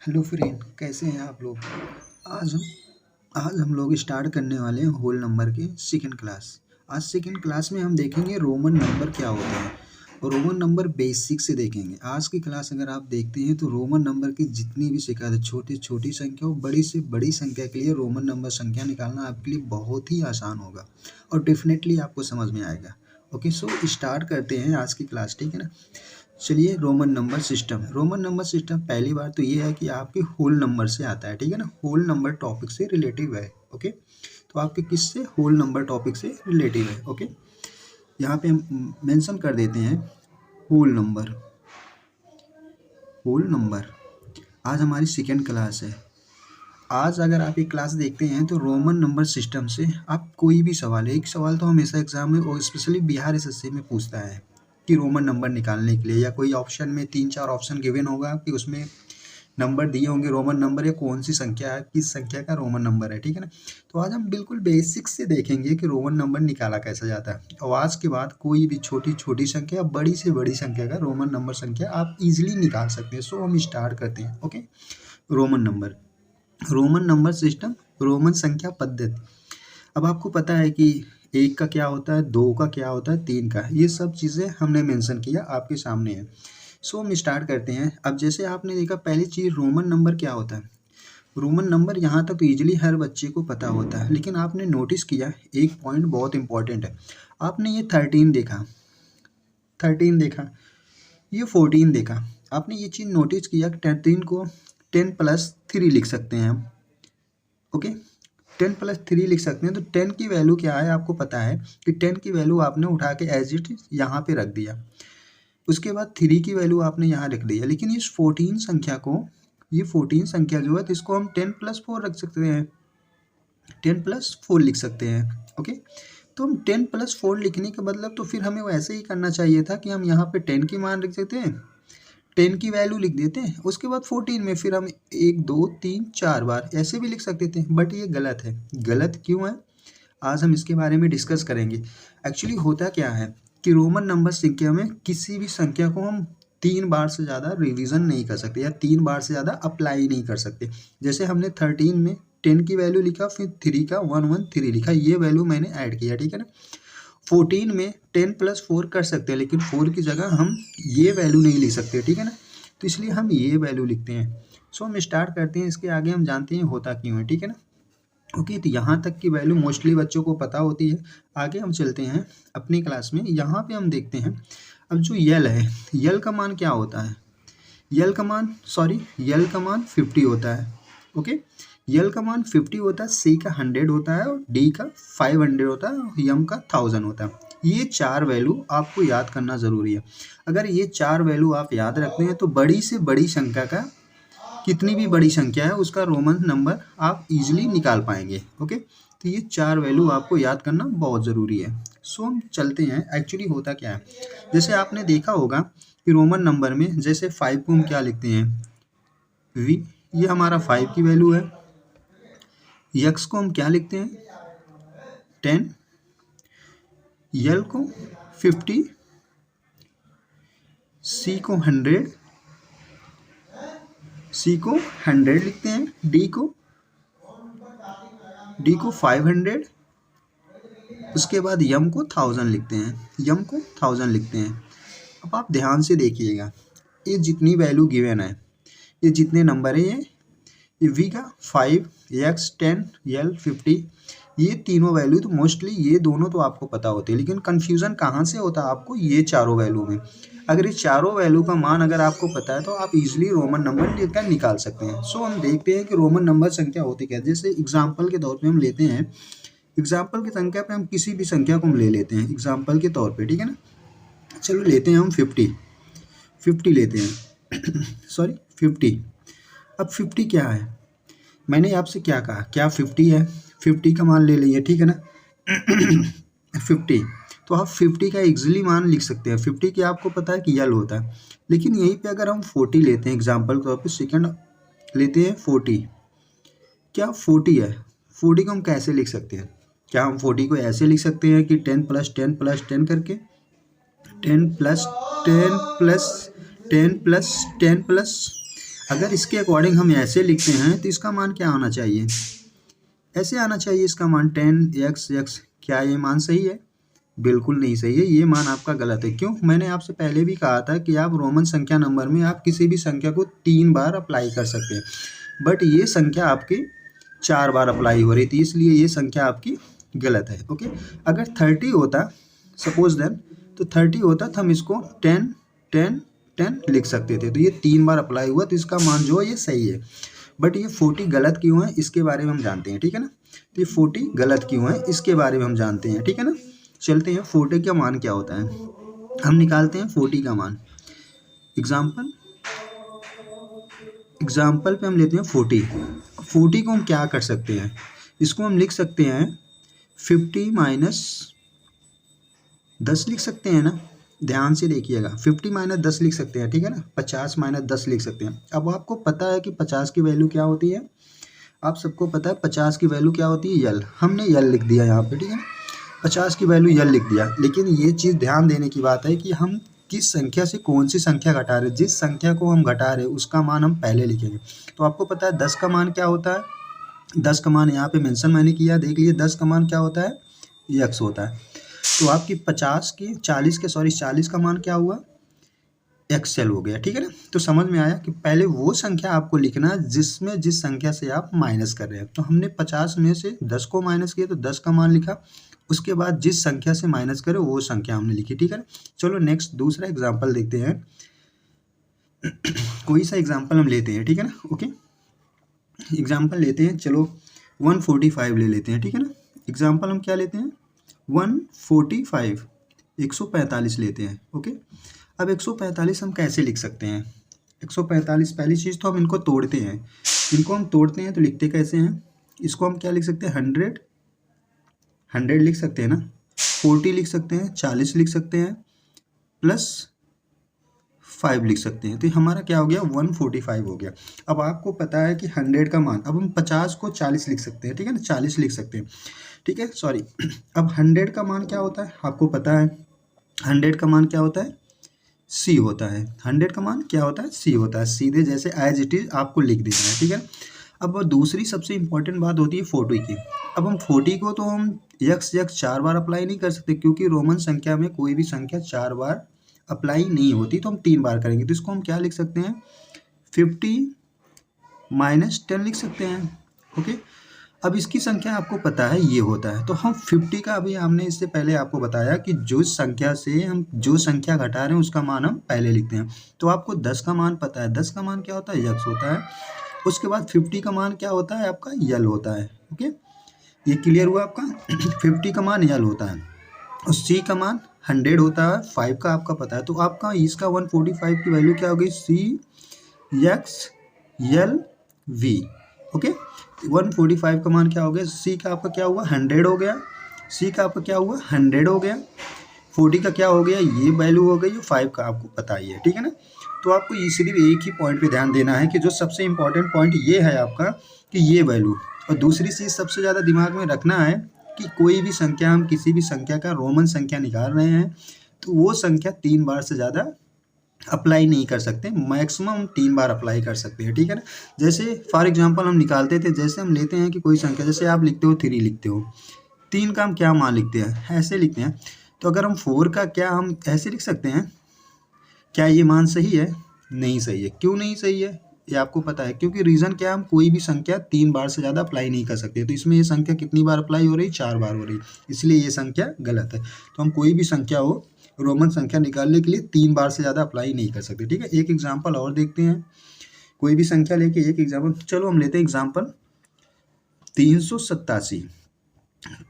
Hello friend, कैसे हैं आप लोग। आज हम आज हम लोग स्टार्ट करने वाले हैं होल नंबर के सेकंड क्लास। आज सेकंड क्लास में हम देखेंगे रोमन नंबर क्या होते हैं और रोमन नंबर बेसिक से देखेंगे। आज की क्लास अगर आप देखते हैं तो रोमन नंबर की जितनी भी शिकायत है, छोटी छोटी संख्या और बड़ी से बड़ी संख्या के लिए रोमन नंबर संख्या निकालना आपके लिए बहुत ही आसान होगा और डेफिनेटली आपको समझ में आएगा। ओके, सो स्टार्ट करते हैं आज की क्लास, ठीक है ना। चलिए, Roman number system. Roman number system पहली बार तो ये है कि आपके होल नंबर से आता है, ठीक है ना। होल नंबर टॉपिक से रिलेटिव है। ओके, तो आपके किससे, होल नंबर टॉपिक से रिलेटिव है। ओके, यहाँ पे हम मेंशन कर देते हैं होल नंबर। होल नंबर आज हमारी सेकेंड क्लास है। आज अगर आप ये क्लास देखते हैं तो रोमन नंबर सिस्टम से आप कोई भी सवाल है, एक सवाल तो हमेशा एग्जाम में और स्पेशली बिहार एसएससी में पूछता है कि रोमन नंबर निकालने के लिए, या कोई ऑप्शन में 3-4 ऑप्शन गिवन होगा कि उसमें नंबर दिए होंगे रोमन नंबर, या कौन सी संख्या है, किस संख्या का रोमन नंबर है, ठीक है ना। तो आज हम बिल्कुल बेसिक से देखेंगे कि रोमन नंबर निकाला कैसा जाता है और आज के बाद कोई भी छोटी छोटी संख्या, बड़ी से बड़ी संख्या का रोमन नंबर संख्या आप इजीली निकाल सकते हैं। सो हम स्टार्ट करते हैं। Okay, Roman number, Roman number system, Roman संख्या पद्धति। अब आपको पता है कि एक का क्या होता है, दो का क्या होता है, तीन का, ये सब चीज़ें हमने मेंशन किया, आपके सामने है। सो हम स्टार्ट करते हैं। अब जैसे आपने देखा, पहली चीज़ रोमन नंबर क्या होता है। रोमन नंबर यहाँ तक तो ईजिली हर बच्चे को पता होता है, लेकिन आपने नोटिस किया एक पॉइंट बहुत इंपॉर्टेंट है। आपने ये 13 देखा, 13 देखा, ये 14 देखा। आपने ये चीज़ नोटिस किया कि 13 को 10+3 लिख सकते हैं हम। ओके, 10+3 लिख सकते हैं। तो 10 की वैल्यू क्या है आपको पता है कि 10 की वैल्यू आपने उठा के एज इट यहाँ पे रख दिया। उसके बाद 3 की वैल्यू आपने यहाँ रख दिया, लेकिन इस 14 संख्या को, ये 14 संख्या जो है तो इसको हम 10+4 रख सकते हैं, 10+4 लिख सकते हैं। ओके, तो हम 10+4 लिखने का मतलब तो फिर हमें वैसे ही करना चाहिए था कि हम यहाँ पे 10 की मान लिख देते हैं, 10 की वैल्यू लिख देते हैं, उसके बाद 14 में फिर हम 1 2 3 4 बार ऐसे भी लिख सकते थे, बट ये गलत है। गलत क्यों है, आज हम इसके बारे में डिस्कस करेंगे। एक्चुअली होता क्या है कि रोमन नंबर संख्या में किसी भी संख्या को हम 3 बार से ज़्यादा रिवीजन नहीं कर सकते या 3 बार से ज़्यादा अप्लाई नहीं कर सकते। जैसे हमने 13 में 10 की वैल्यू लिखा, फिर 3 का 113 लिखा, ये वैल्यू मैंने ऐड किया, ठीक है ना। 14 में 10+4 कर सकते हैं, लेकिन 4 की जगह हम ये वैल्यू नहीं लिख सकते, ठीक है ना। तो इसलिए हम ये वैल्यू लिखते हैं। सो हम स्टार्ट करते हैं, इसके आगे हम जानते हैं होता क्यों है, ठीक है ना। ओके, तो यहाँ तक की वैल्यू मोस्टली बच्चों को पता होती है। आगे हम चलते हैं अपनी क्लास में। यहाँ पे हम देखते हैं अब जो यल है, यल का मान क्या होता है। यल का मान 50 होता है। ओके, यल का मान 50 होता है, सी का 100 होता है और डी का 500 होता है और यम का 1000 होता है। ये 4 वैल्यू आपको याद करना ज़रूरी है। अगर ये 4 वैल्यू आप याद रखते हैं तो बड़ी से बड़ी संख्या का, कितनी भी बड़ी संख्या है उसका रोमन नंबर आप इजीली निकाल पाएंगे। ओके, तो ये 4 वैल्यू आपको याद करना बहुत ज़रूरी है। सो हम चलते हैं, एक्चुअली होता क्या है। जैसे आपने देखा होगा कि रोमन नंबर में जैसे 5 को हम क्या लिखते हैं, वी, ये हमारा 5 की वैल्यू है। यक्स को हम क्या लिखते हैं, 10, यल को 50, सी को 100, सी को 100 लिखते हैं, डी को 500, उसके बाद यम को 1000 लिखते हैं, यम को 1000 लिखते हैं। अब आप ध्यान से देखिएगा, ये जितनी वैल्यू गिवन है, ये जितने नंबर है, ये वी का 5, एक्स 10, यल 50, ये तीनों वैल्यू तो मोस्टली ये दोनों तो आपको पता होते हैं, लेकिन कन्फ्यूज़न कहाँ से होता है आपको, ये चारों वैल्यू में। अगर ये चारों वैल्यू का मान अगर आपको पता है तो आप इजीली रोमन नंबर लेकर निकाल सकते हैं। सो हम देखते हैं कि रोमन नंबर संख्या होती क्या है। जैसे एग्जाम्पल के तौर पे हम लेते हैं, एग्जाम्पल की संख्या पे हम किसी भी संख्या को हम ले लेते हैं एग्जाम्पल के तौर पे, ठीक है ना। चलो लेते हैं हम 50 लेते हैं सॉरी 50। अब 50 क्या है, मैंने आपसे क्या कहा, क्या 50 है, 50 का मान ले लीजिए, ठीक है ना 50। तो आप 50 का इजीली मान लिख सकते हैं। 50 की आपको पता है कि यल होता है, लेकिन यहीं पे अगर हम 40 लेते हैं एग्जाम्पल के तौर पे, सेकंड लेते हैं 40, क्या 40 है, 40 को हम कैसे लिख सकते हैं, क्या हम 40 को ऐसे लिख सकते हैं कि 10+10+10 करके, 10+10+10+10+, अगर इसके अकॉर्डिंग हम ऐसे लिखते हैं तो इसका मान क्या आना चाहिए? ऐसे आना चाहिए इसका मान 10x। क्या ये मान सही है? बिल्कुल नहीं सही है, ये मान आपका गलत है। क्यों? मैंने आपसे पहले भी कहा था कि आप रोमन संख्या नंबर में आप किसी भी संख्या को 3 बार अप्लाई कर सकते हैं, बट ये संख्या आपकी 4 बार अप्लाई हो रही थी, इसलिए ये संख्या आपकी गलत है। ओके, अगर 30 होता सपोज देन, तो 30 होता तो हम इसको 10 10 10 लिख सकते थे, तो ये 3 बार अप्लाई हुआ, तो इसका मान जो है ये सही है। बट ये 40 गलत क्यों है इसके बारे में हम जानते हैं, ठीक है ना। तो ये 40 गलत क्यों है इसके बारे में हम जानते हैं, ठीक है ना। चलते हैं 40 का मान क्या होता है, हम निकालते हैं 40 का मान। एग्जाम्पल पे हम लेते हैं 40 को हम क्या कर सकते हैं, इसको हम लिख सकते हैं 50 माइनस 10 लिख सकते हैं ना। ध्यान से देखिएगा, 50 माइनस 10 लिख सकते हैं, ठीक है ना। 50 माइनस 10 लिख सकते हैं। अब आपको पता है कि 50 की वैल्यू क्या होती है, आप सबको पता है 50 की वैल्यू क्या होती है, यल। हमने यल लिख दिया यहाँ पे, ठीक है ना। 50 की वैल्यू यल लिख दिया, लेकिन ये चीज़ ध्यान देने की बात है कि हम किस संख्या से कौन सी संख्या घटा रहे हैं। जिस संख्या को हम घटा रहे हैं उसका मान हम पहले लिखेंगे। तो आपको पता है 10 का मान क्या होता है, 10 का मान यहाँ पे मेंशन मैंने किया, देख लीजिए 10 का मान क्या होता है, यक्स होता है। तो आपकी 40 का मान क्या हुआ, एक्सएल हो गया, ठीक है ना। तो समझ में आया कि पहले वो संख्या आपको लिखना है जिसमें जिस संख्या से आप माइनस कर रहे हैं। तो हमने 50 में से 10 को माइनस किया तो 10 का मान लिखा, उसके बाद जिस संख्या से माइनस करे वो संख्या हमने लिखी, ठीक है ना। चलो नेक्स्ट दूसरा एग्जाम्पल देखते हैं। कोई सा एग्जाम्पल हम लेते हैं, ठीक है ना। ओके, एग्जाम्पल लेते हैं, चलो 145 ले लेते हैं, ठीक है ना। एग्जाम्पल हम क्या लेते हैं, 145 145 लेते हैं। ओके, अब 145 हम कैसे लिख सकते हैं, 145 पहली चीज़ तो हम इनको तोड़ते हैं। इनको हम तोड़ते हैं तो लिखते कैसे हैं, इसको हम क्या लिख सकते हैं, 100 लिख सकते हैं ना, 40 लिख सकते हैं, 40 लिख सकते हैं, प्लस 5 लिख सकते हैं। तो हमारा क्या हो गया, 145 हो गया। अब आपको पता है कि 100 का मान, अब हम 50 को 40 लिख सकते हैं, ठीक है ना, 40 लिख सकते हैं, ठीक है, सॉरी। अब 100 का मान क्या होता है, आपको पता है 100 का मान क्या होता है, सी होता है। 100 का मान क्या होता है, सी होता है। सीधे जैसे एज इट इज आपको लिख देना है, ठीक है। अब दूसरी सबसे इंपॉर्टेंट बात होती है 40 की। अब हम 40 को तो हम यक्स 4 बार अप्लाई नहीं कर सकते, क्योंकि रोमन संख्या में कोई भी संख्या 4 बार अप्लाई नहीं होती, तो हम 3 बार करेंगे। तो इसको हम क्या लिख सकते हैं, 50 माइनस 10 लिख सकते हैं। ओके, अब इसकी संख्या आपको पता है ये होता है, तो हम 50 का, अभी हमने इससे पहले आपको बताया कि जो संख्या से हम जो संख्या घटा रहे हैं उसका मान हम पहले लिखते हैं। तो आपको 10 का मान पता है, 10 का मान क्या होता है, यक्स होता है। उसके बाद 50 का मान क्या होता है, आपका यल होता है। ओके, ये क्लियर हुआ आपका। 50 का मान यल होता है और सी का मान 100 होता है, 5 का आपका पता है। तो आपका इसका 145 की वैल्यू क्या होगी, सी यक्स यल वी। ओके, 145 का मान क्या हो गया, सी का आपका क्या हुआ, 100 हो गया, सी का आपका क्या हुआ, 100 हो गया, 40 का क्या हो गया, ये वैल्यू हो गई, 5 का आपको पता ही है, ठीक है ना। तो आपको ये सिर्फ एक ही पॉइंट पे ध्यान देना है कि जो सबसे इंपॉर्टेंट पॉइंट ये है आपका कि ये वैल्यू, और दूसरी चीज़ सबसे ज़्यादा दिमाग में रखना है कि कोई भी संख्या, हम किसी भी संख्या का रोमन संख्या निकाल रहे हैं तो वो संख्या 3 बार से ज़्यादा अप्लाई नहीं कर सकते, मैक्सिमम 3 बार अप्लाई कर सकते हैं, ठीक है ना। जैसे फॉर एग्जांपल हम निकालते थे, जैसे हम लेते हैं कि कोई संख्या, जैसे आप लिखते हो 3 लिखते हो, 3 का हम क्या मान लिखते हैं, ऐसे लिखते हैं। तो अगर हम 4 का क्या हम ऐसे लिख सकते हैं, क्या ये मान सही है, नहीं सही है। क्यों नहीं सही है ये आपको पता है, क्योंकि रीज़न क्या है, हम कोई भी संख्या 3 बार से ज़्यादा अप्लाई नहीं कर सकते। तो इसमें ये संख्या कितनी बार अप्लाई हो रही, 4 बार हो रही, इसलिए ये संख्या गलत है। तो हम कोई भी संख्या हो, रोमन संख्या निकालने के लिए 3 बार से ज़्यादा अप्लाई नहीं कर सकते, ठीक है। एक एग्जाम्पल और देखते हैं, कोई भी संख्या लेके एक एग्जाम्पल, चलो हम लेते हैं एग्जाम्पल 387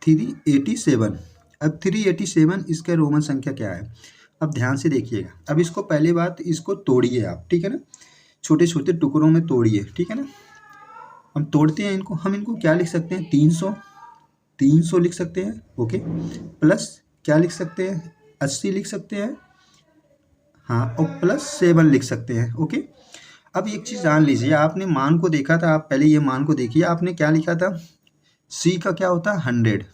387। अब 387 इसका रोमन संख्या क्या है, अब ध्यान से देखिएगा। अब इसको पहली बात इसको तोड़िए आप, ठीक है ना, छोटे छोटे टुकड़ों में तोड़िए, ठीक है ना। हम तोड़ते हैं इनको, हम इनको क्या लिख सकते हैं, 300 लिख सकते हैं। ओके, प्लस क्या लिख सकते हैं, 80 लिख सकते हैं, हाँ, और प्लस 7 लिख सकते हैं। ओके, अब एक चीज़ जान लीजिए, आपने मान को देखा था, आप पहले ये मान को देखिए, आपने क्या लिखा था, सी का क्या होता है, 100,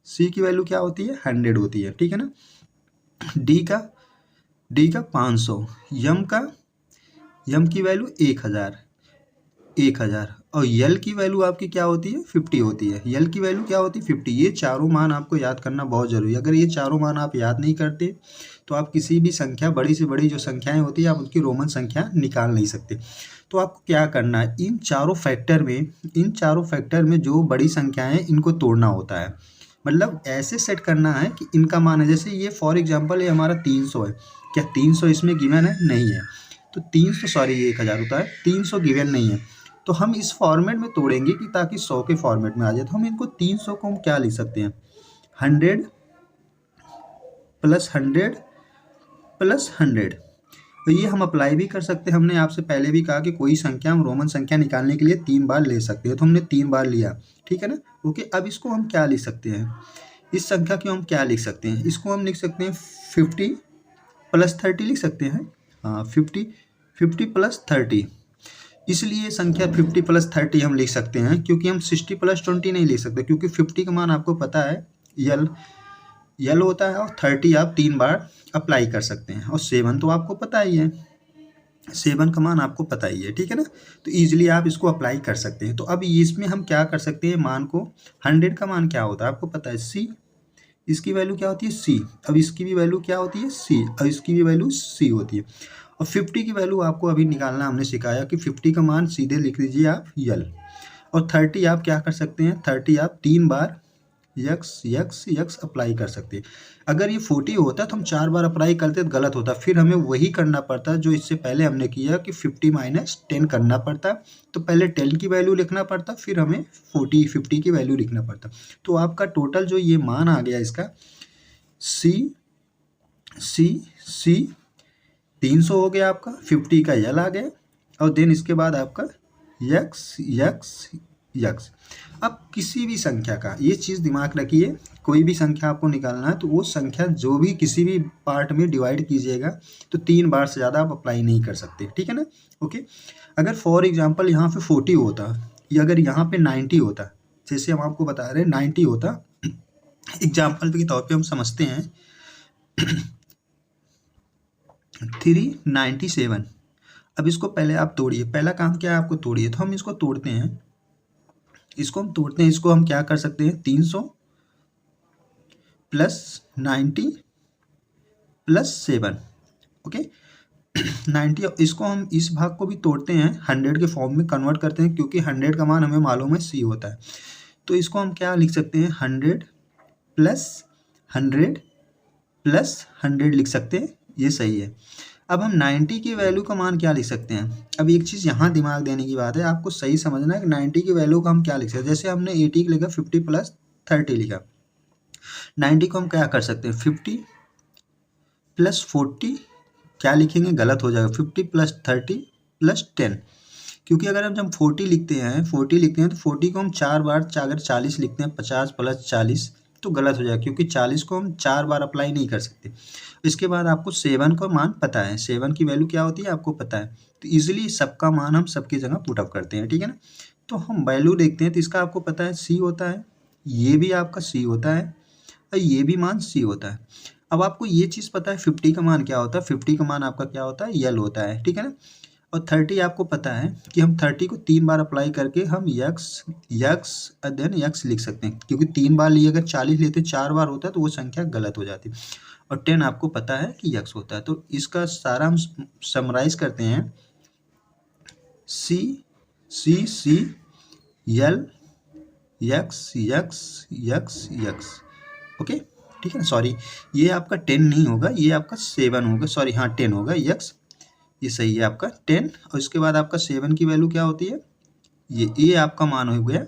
सी की वैल्यू क्या होती है, 100 होती है, ठीक है ना। डी का 500, यम की वैल्यू 1000 और यल की वैल्यू आपकी क्या होती है 50 होती है। यल की वैल्यू क्या होती है 50। ये चारों मान आपको याद करना बहुत ज़रूरी है। अगर ये चारों मान आप याद नहीं करते तो आप किसी भी संख्या, बड़ी से बड़ी जो संख्याएं होती है, आप उनकी रोमन संख्या निकाल नहीं सकते। तो आपको क्या करना है, इन चारों फैक्टर में जो बड़ी संख्याएं हैं इनको तोड़ना होता है। मतलब ऐसे सेट करना है कि इनका मान है, जैसे ये फॉर एग्जांपल ये हमारा 300 है। क्या 300 इसमें गिवन है? नहीं है। तो 300 सॉरी ये 1000 होता है, 300 गिवन नहीं है। तो हम इस फॉर्मेट में तोड़ेंगे कि ताकि 100 के फॉर्मेट में आ जाए। तो हम इनको 300 को हम क्या लिख सकते हैं, 100 प्लस 100 प्लस 100। तो ये हम अप्लाई भी कर सकते हैं। हमने आपसे पहले भी कहा कि कोई संख्या हम रोमन संख्या निकालने के लिए 3 बार ले सकते हैं, तो हमने 3 बार लिया, ठीक है ना। ओके, अब इसको हम क्या लिख सकते हैं, इस संख्या को हम क्या लिख सकते हैं, इसको हम लिख सकते हैं 50 प्लस 30 लिख सकते हैं। हाँ, 50 प्लस 30। इसलिए संख्या 50 प्लस 30 हम लिख सकते हैं, क्योंकि हम 60 प्लस 20 नहीं लिख सकते, क्योंकि 50 का मान आपको पता है यल होता है, और 30 आप 3 बार अप्लाई कर सकते हैं, और 7 तो आपको पता ही है, 7 का मान आपको पता ही है, ठीक है ना। तो ईजिली आप इसको अप्लाई कर सकते हैं। तो अब इसमें हम क्या कर सकते हैं, मान को 100 का मान क्या होता है आपको पता है, सी। इसकी वैल्यू क्या होती है, सी। अब इसकी भी वैल्यू क्या होती है, सी, और इसकी भी वैल्यू सी होती है। और 50 की वैल्यू आपको अभी निकालना हमने सिखाया कि 50 का मान सीधे लिख दीजिए आप यल। और 30 आप क्या कर सकते हैं, 30 आप 3 बार यक्स अप्लाई कर सकते हैं। अगर ये 40 होता तो हम 4 बार अप्लाई करते तो गलत होता, फिर हमें वही करना पड़ता जो इससे पहले हमने किया कि 50 माइनस 10 करना पड़ता। तो पहले 10 की वैल्यू लिखना पड़ता, फिर हमें 50 की वैल्यू लिखना पड़ता। तो आपका टोटल जो ये मान आ गया इसका सी 300 हो गया आपका, 50 का यल आ गया, और देन इसके बाद आपका यक्स। अब किसी भी संख्या का ये चीज़ दिमाग रखिए, कोई भी संख्या आपको निकालना है तो वो संख्या जो भी किसी भी पार्ट में डिवाइड कीजिएगा तो 3 बार से ज़्यादा आप अप्लाई नहीं कर सकते, ठीक है ना। ओके, अगर फॉर एग्जांपल यहाँ पे 40 होता या अगर यहाँ पे 90 होता, जैसे हम आपको बता रहे हैं 90 होता, एग्जाम्पल के तौर पे हम समझते हैं 397। अब इसको पहले आप तोड़िए, पहला काम क्या है आपको तोड़िए। तो हम इसको तोड़ते हैं, इसको हम क्या कर सकते हैं, 300 प्लस 90 प्लस 7। ओके, 90, इसको हम इस भाग को भी तोड़ते हैं, 100 के फॉर्म में कन्वर्ट करते हैं, क्योंकि 100 का मान हमें मालूम है सी होता है। तो इसको हम क्या लिख सकते हैं, 100 प्लस 100 प्लस 100 लिख सकते हैं, ये सही है। अब हम 90 की वैल्यू का मान क्या लिख सकते हैं। अब एक चीज़ यहाँ दिमाग देने की बात है, आपको सही समझना है कि 90 की वैल्यू का हम क्या लिख सकते हैं। जैसे हमने 80 लिखा, 50 प्लस 30 लिखा, 90 को हम क्या कर सकते हैं, 50 प्लस 40 क्या लिखेंगे, गलत हो जाएगा, 50 प्लस 30 प्लस 10। क्योंकि अगर हम जब 40 लिखते हैं तो 40 को हम 4 बार, अगर 40 लिखते हैं 50 प्लस 40 तो गलत हो जाएगा, क्योंकि 40 को हम 4 बार अप्लाई नहीं कर सकते। इसके बाद आपको 7 का मान पता है, 7 की वैल्यू क्या होती है आपको पता है, तो ईजिली सबका मान हम सबकी जगह पुट अप करते हैं, ठीक है ना। तो हम वैल्यू देखते हैं, तो इसका आपको पता है सी होता है, ये भी आपका सी होता है, और ये भी मान सी होता है। अब आपको ये चीज़ पता है 50 का मान क्या होता है, 50 का मान आपका क्या होता है, यल होता है, ठीक है ना। और 30 आपको पता है कि हम 30 को 3 बार अप्लाई करके हम यक्स देन यक्स लिख सकते हैं, क्योंकि 3 बार लिए, अगर 40 लेते 4 बार होता है तो वो संख्या गलत हो जाती। और 10 आपको पता है कि यक्स होता है। तो इसका सारा हम समराइज करते हैं, सी यल यक्स। ओके, ठीक है ना। सॉरी, ये आपका 10 नहीं होगा, ये आपका 7 होगा, सॉरी हाँ 10 होगा, यक्स ये सही है आपका 10। और इसके बाद आपका 7 की वैल्यू क्या होती है, ये आपका मान हो गया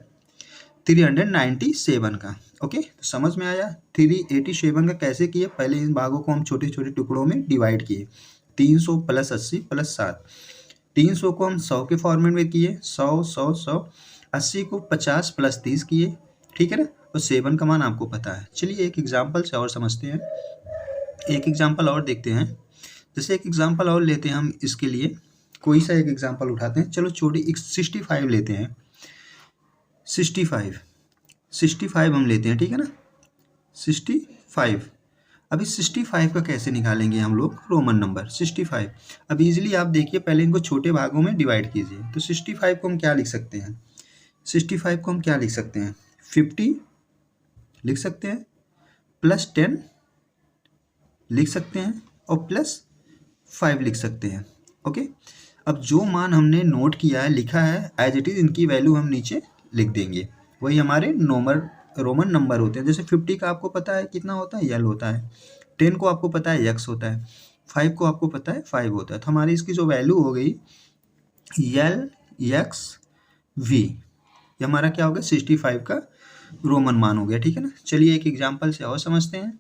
397 का। ओके, तो समझ में आया 387 का कैसे किए। पहले इन भागों को हम छोटे छोटे टुकड़ों में डिवाइड किए, 300 प्लस 80 प्लस 7। 300 को हम 100 के फॉर्मेट में किए, 100। 80 को 50 प्लस 30 किए, ठीक है ना। और 7 का मान आपको पता है। चलिए एक एग्जाम्पल से और समझते हैं, एक एग्जाम्पल और देखते हैं। जैसे एक एग्जाम्पल और लेते हैं हम, इसके लिए कोई सा एक एग्जाम्पल उठाते हैं। चलो छोटी 65 लेते हैं, 65 हम लेते हैं, ठीक है ना। 65 अभी 65 का कैसे निकालेंगे हम लोग रोमन नंबर 65। अब इजीली आप देखिए, पहले इनको छोटे भागों में डिवाइड कीजिए। तो 65 को हम क्या लिख सकते हैं, 65 को हम क्या लिख सकते हैं, 50 लिख सकते हैं, +10 लिख सकते हैं और +5 लिख सकते हैं। ओके, अब जो मान हमने नोट किया है, लिखा है, एज इट इज़ इनकी वैल्यू हम नीचे लिख देंगे। वही हमारे रोमन नंबर होते हैं। जैसे 50 का आपको पता है कितना होता है, यल होता है। 10 को आपको पता है यक्स होता है। 5 को आपको पता है 5 होता है। तो हमारी इसकी जो वैल्यू हो गई यल यक्स वी, ये हमारा क्या हो गया 65 का रोमन मान हो गया। ठीक है ना। चलिए एक एग्जाम्पल से और समझते हैं।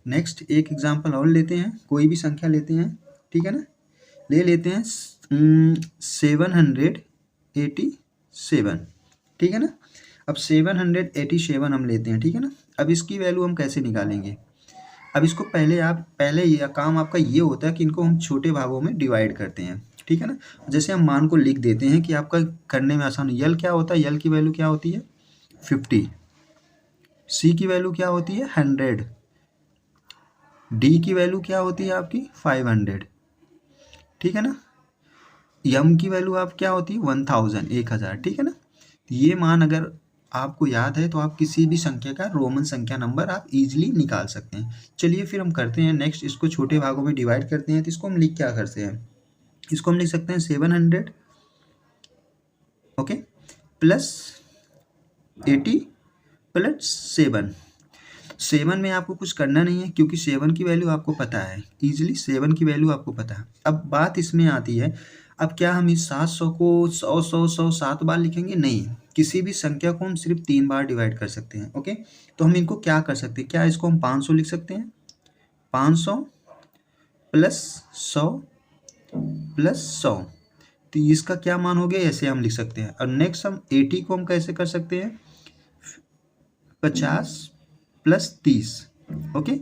नेक्स्ट एक एग्जाम्पल और लेते हैं, कोई भी संख्या लेते हैं। ठीक है ना, ले लेते हैं 787। ठीक है ना। अब 787 हम लेते हैं। ठीक है ना। अब इसकी वैल्यू हम कैसे निकालेंगे, अब इसको पहले ये काम आपका ये होता है कि इनको हम छोटे भागों में डिवाइड करते हैं। ठीक है ना। जैसे हम मान को लिख देते हैं कि आपका करने में आसान। यल क्या होता है, यल की वैल्यू क्या होती है 50, सी की वैल्यू क्या होती है 100, डी की वैल्यू क्या होती है आपकी 500। ठीक है ना। यम की वैल्यू आप क्या होती है 1000, 1000। ठीक है ना। ये मान अगर आपको याद है तो आप किसी भी संख्या का रोमन संख्या नंबर आप इजीली निकाल सकते हैं। चलिए फिर हम करते हैं नेक्स्ट, इसको छोटे भागों में डिवाइड करते हैं। तो इसको हम लिख क्या करते हैं, इसको हम लिख सकते हैं 700 ओके +80 +7। 7 में आपको कुछ करना नहीं है क्योंकि 7 की वैल्यू आपको पता है, इजीली 7 की वैल्यू आपको पता है। अब बात इसमें आती है, अब क्या हम इस 700 को 100 7 बार लिखेंगे, नहीं। किसी भी संख्या को हम सिर्फ 3 बार डिवाइड कर सकते हैं। ओके, तो हम इनको क्या कर सकते हैं, क्या इसको हम 500 लिख सकते हैं, 500 +100 +100। तो इसका क्या मान हो गया, ऐसे हम लिख सकते हैं। और नेक्स्ट हम 80 को हम कैसे कर सकते हैं, 50 +30। ओके,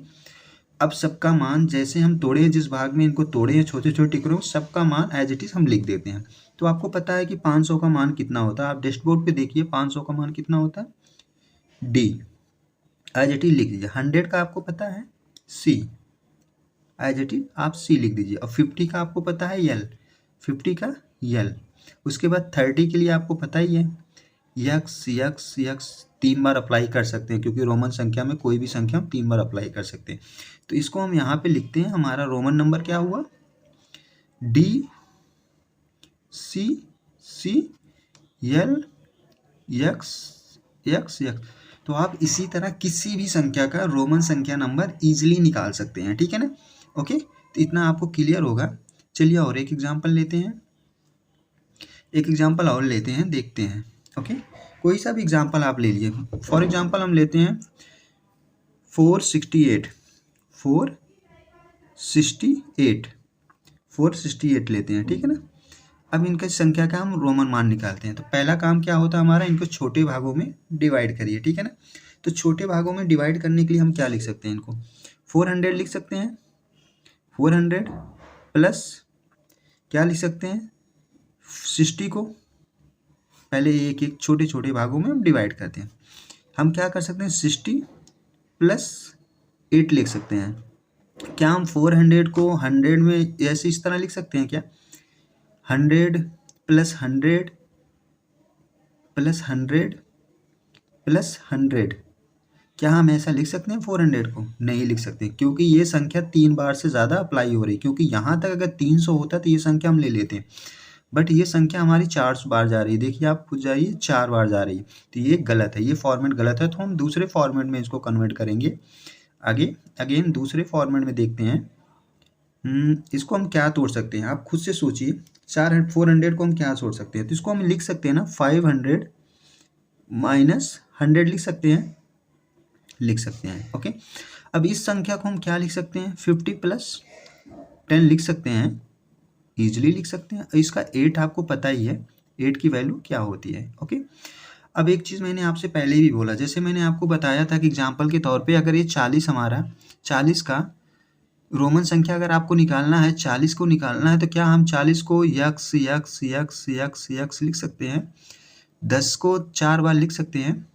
अब सबका मान जैसे हम तोड़े हैं, जिस भाग में इनको तोड़े हैं छोटे छोटे टुकड़ों, सबका मान एज इट इज हम लिख देते हैं। तो आपको पता है कि 500 का मान कितना होता है, आप डैशबोर्ड पे देखिए 500 का मान कितना होता है, डी एज इट इज लिख दीजिए। 100 का आपको पता है, सी एज इट इज आप सी लिख दीजिए। और 50 का आपको पता है यल, 50 का यल। उसके बाद 30 के लिए आपको पता ही है यक्स यक्स यक्स 3 बार अप्लाई कर सकते हैं, क्योंकि रोमन संख्या में कोई भी संख्या हम 3 बार अप्लाई कर सकते हैं। तो इसको हम यहाँ पे लिखते हैं, हमारा रोमन नंबर क्या हुआ, डी सी सी यल यक्स यक्स यक्स। तो आप इसी तरह किसी भी संख्या का रोमन संख्या नंबर इजीली निकाल सकते हैं। ठीक है ना। ओके, तो इतना आपको क्लियर होगा। चलिए और एक एग्जांपल लेते हैं, एक एग्जांपल और लेते हैं, देखते हैं। ओके, कोई सा भी एग्जांपल आप ले लीजिए। फॉर एग्जांपल हम लेते हैं 468 468 लेते हैं। ठीक है ना। अब इनका संख्या का हम रोमन मान निकालते हैं। तो पहला काम क्या होता है हमारा, इनको छोटे भागों में डिवाइड करिए। ठीक है ना। तो छोटे भागों में डिवाइड करने के लिए हम क्या लिख सकते हैं, इनको 400 लिख सकते हैं, 400 प्लस क्या लिख सकते हैं 60 को पहले एक एक छोटे छोटे भागों में हम डिवाइड करते हैं। हम क्या कर सकते हैं 60 +8 लिख सकते हैं। क्या हम 400 को 100 में ऐसे इस तरह लिख सकते हैं क्या, 100 + 100 + 100 + 100, क्या हम ऐसा लिख सकते हैं 400 को, नहीं लिख सकते, क्योंकि ये संख्या 3 बार से ज़्यादा अप्लाई हो रही है। क्योंकि यहाँ तक अगर 300 होता तो ये संख्या हम ले लेते हैं, बट ये संख्या हमारी 4 बार जा रही है। देखिए आप खुद जाइए, 4 बार जा रही है, तो ये गलत है, ये फॉर्मेट गलत है। तो हम दूसरे फॉर्मेट में इसको कन्वर्ट करेंगे। आगे अगेन दूसरे फॉर्मेट में देखते हैं। इसको हम क्या तोड़ सकते हैं, आप खुद से सोचिए। 400 को हम क्या तोड़ सकते हैं, तो इसको हम लिख सकते हैं ना 500 - 100 लिख सकते हैं। ओके, अब इस संख्या को हम क्या लिख सकते हैं 50 + 10 लिख सकते हैं, ईजिली लिख सकते हैं। इसका 8 आपको पता ही है, 8 की वैल्यू क्या होती है। ओके, अब एक चीज़ मैंने आपसे पहले भी बोला, जैसे मैंने आपको बताया था कि एग्जाम्पल के तौर पे अगर ये 40 हमारा 40 का रोमन संख्या अगर आपको निकालना है, 40 को निकालना है, तो क्या हम 40 को x x x x x लिख सकते हैं, 10 को 4 बार लिख सकते हैं।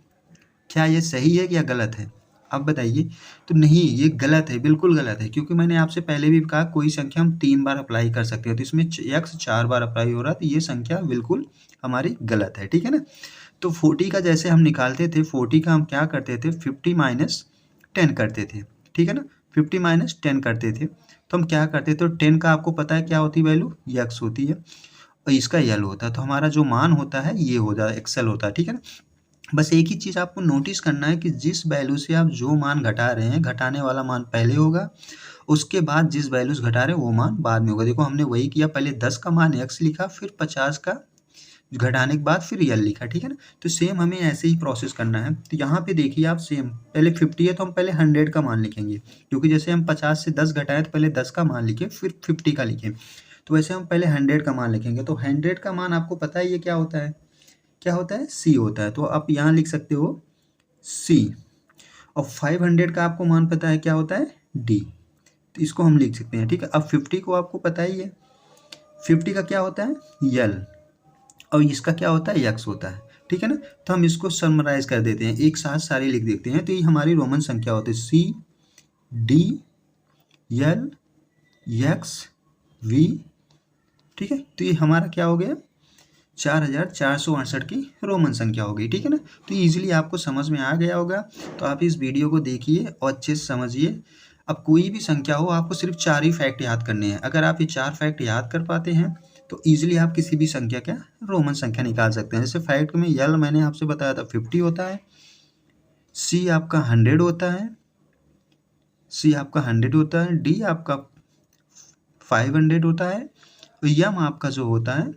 क्या ये सही है या गलत है, आप बताइए। तो नहीं, ये गलत है, बिल्कुल गलत है, क्योंकि मैंने आपसे पहले भी कहा कोई संख्या हम 3 बार अप्लाई कर सकते हैं, तो इसमें x 4 बार अप्लाई हो रहा है, तो ये संख्या बिल्कुल हमारी गलत है, ठीक है ना। तो 40 का जैसे हम निकालते थे, 40 का हम क्या करते थे, 50 माइनस 10 करते थे, ठीक है ना। 50 माइनस 10 करते थे, तो हम क्या करते थे, तो 10 का आपको पता है क्या होती है वैल्यू, x होती है, और इसका यल होता है, तो हमारा जो मान होता है ये हो जाता है, एक्सेल होता है, ठीक है ना। बस एक ही चीज़ आपको नोटिस करना है कि जिस वैल्यू से आप जो मान घटा रहे हैं, घटाने वाला मान पहले होगा, उसके बाद जिस वैल्यू से घटा रहे हैं वो मान बाद में होगा। देखो हमने वही किया, पहले 10 का मान x लिखा, फिर 50 का घटाने के बाद फिर यल लिखा, ठीक है ना। तो सेम हमें ऐसे ही प्रोसेस करना है। तो यहाँ पे देखिए आप, सेम पहले 50 है तो हम पहले 100 का मान लिखेंगे, क्योंकि जैसे हम 50 से 10 घटाएं तो पहले 10 का मान लिखें फिर 50 का लिखें, तो वैसे हम पहले 100 का मान लिखेंगे। तो 100 का मान आपको पता है ये क्या होता है, क्या होता है, c होता है, तो आप यहाँ लिख सकते हो c। और 500 का आपको मान पता है क्या होता है, d, तो इसको हम लिख सकते हैं, ठीक है। अब 50 को आपको पता ही है, 50 का क्या होता है, l, और इसका क्या होता है, x होता है, ठीक है ना। तो हम इसको समराइज कर देते हैं, एक साथ सारे लिख देते हैं, तो ये हमारी रोमन संख्या होती है, c d l x v, ठीक है। तो ये हमारा क्या हो गया, 4468 की रोमन संख्या हो गई, ठीक है ना। तो इजीली आपको समझ में आ गया होगा, तो आप इस वीडियो को देखिए और अच्छे से समझिए। अब कोई भी संख्या हो, आपको सिर्फ 4 ही फैक्ट याद करने हैं। अगर आप ये 4 फैक्ट याद कर पाते हैं तो इजीली आप किसी भी संख्या का रोमन संख्या निकाल सकते हैं। जैसे फैक्ट में यल मैंने आपसे बताया था 50 होता है, सी आपका 100 होता है, सी आपका 100 होता है, डी आपका 500 होता है, और यम आपका जो होता है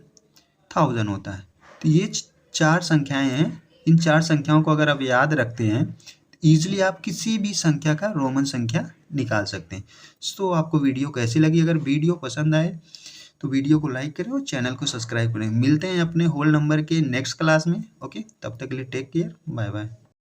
1000 होता है। तो ये 4 संख्याएं हैं, इन 4 संख्याओं को अगर आप याद रखते हैं तो ईजिली आप किसी भी संख्या का रोमन संख्या निकाल सकते हैं। तो आपको वीडियो कैसी लगी, अगर वीडियो पसंद आए तो वीडियो को लाइक करें और चैनल को सब्सक्राइब करें। मिलते हैं अपने होल नंबर के नेक्स्ट क्लास में। ओके, तब तक के लिए टेक केयर, बाय बाय।